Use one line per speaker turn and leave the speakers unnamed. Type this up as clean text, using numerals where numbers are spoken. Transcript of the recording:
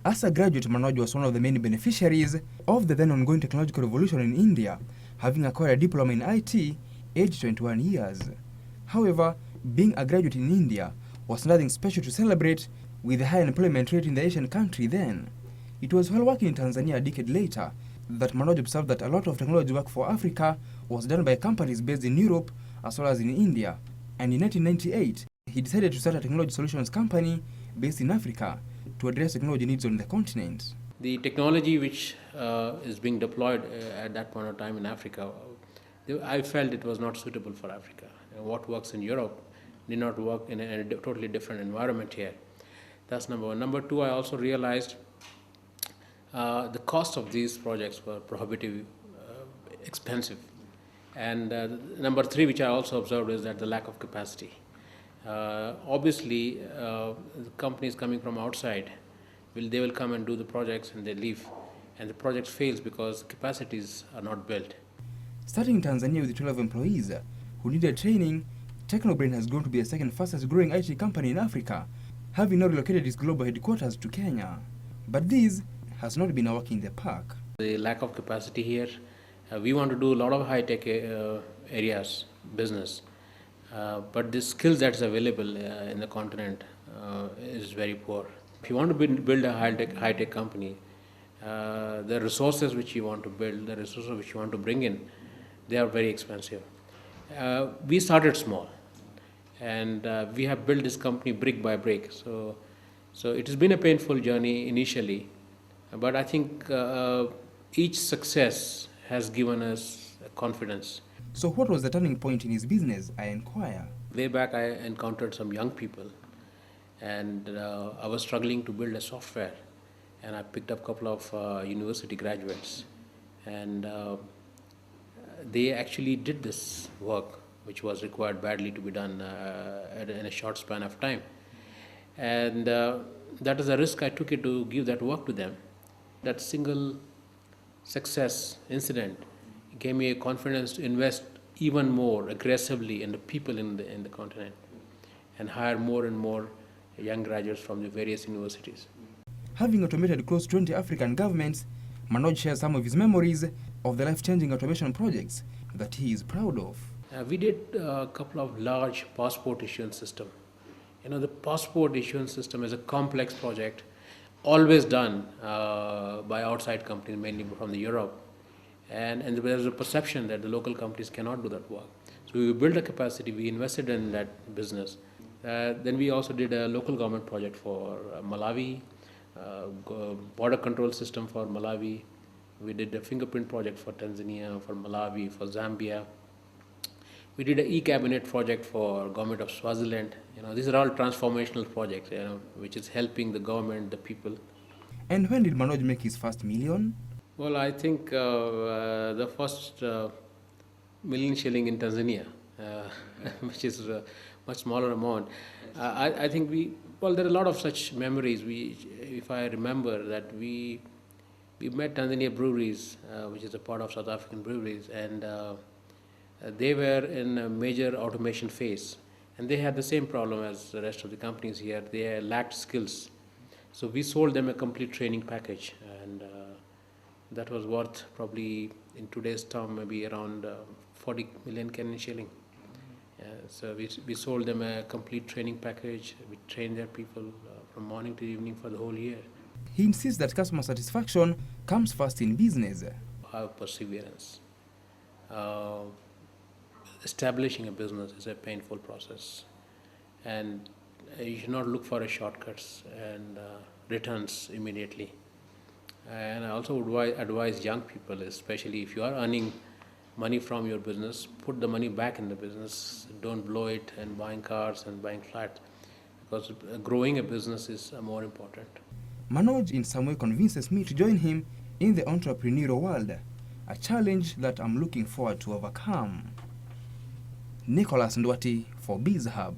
As a graduate, Manoj was one of the many beneficiaries of the then ongoing technological revolution in India, having acquired a diploma in IT aged 21 years. However, being a graduate in India was nothing special to celebrate with the high unemployment rate in the Asian country then. It was while working in Tanzania a decade later that Manoj observed that a lot of technology work for Africa was done by companies based in Europe as well as in India. And in 1998, he decided to start a technology solutions company based in Africa to address technology needs on the continent.
The technology which is being deployed at that point of time in Africa, I felt it was not suitable for Africa. What works in Europe did not work in a totally different environment here. That's number one. Number two, I also realized the cost of these projects were prohibitive, expensive. And number three, which I also observed, is that the lack of capacity. Obviously, the companies coming from outside, they will come and do the projects and they leave. And the project fails because capacities are not built.
Starting in Tanzania with 12 employees who needed training, Techno Brain has grown to be the second fastest growing IT company in Africa, having now relocated its global headquarters to Kenya. But this has not been a walk in the park.
The lack of capacity here, we want to do a lot of high-tech areas, business, but the skills that's available in the continent is very poor. If you want to build a high-tech company, the resources which you want to build, the resources which you want to bring in, they are very expensive. We started small, and we have built this company brick by brick. So it has been a painful journey initially, but I think each success has given us confidence.
So what was the turning point in his business, I inquire?
Way back I encountered some young people, and I was struggling to build a software, and I picked up a couple of university graduates, and they actually did this work which was required badly to be done in a short span of time. And that is a risk I took it to give that work to them. That single success incident gave me a confidence to invest even more aggressively in the people in the continent and hire more and more young graduates from the various universities.
Having automated close to 20 African governments, Manoj shares some of his memories of the life-changing automation projects that he is proud of.
We did a couple of large passport issuance system. The passport issuance system is a complex project, always done by outside companies, mainly from Europe. And there's a perception that the local companies cannot do that work. So we built a capacity, we invested in that business. Then we also did a local government project for Malawi, border control system for Malawi. We did a fingerprint project for Tanzania, for Malawi, for Zambia. We did an e-cabinet project for government of Swaziland. These are all transformational projects, which is helping the government, the people.
And when did Manoj make his first million?
Well, I think the first million shilling in Tanzania, which is a much smaller amount. I think there are a lot of such memories. If I remember that we met Tanzania breweries, which is a part of South African breweries, and they were in a major automation phase, and they had the same problem as the rest of the companies here. They lacked skills, so we sold them a complete training package, and that was worth probably in today's term maybe around 40 million Kenyan shilling. So we sold them a complete training package. We trained their people from morning to evening for the whole year.
He insists that customer satisfaction comes first in business.
Have perseverance. Establishing a business is a painful process, and you should not look for shortcuts and returns immediately. And I also would advise young people, especially if you are earning money from your business, put the money back in the business. Don't blow it and buying cars and buying flats, because growing a business is more important.
Manoj in some way convinces me to join him in the entrepreneurial world, a challenge that I'm looking forward to overcome. Nicholas Ndwati for Bizhub.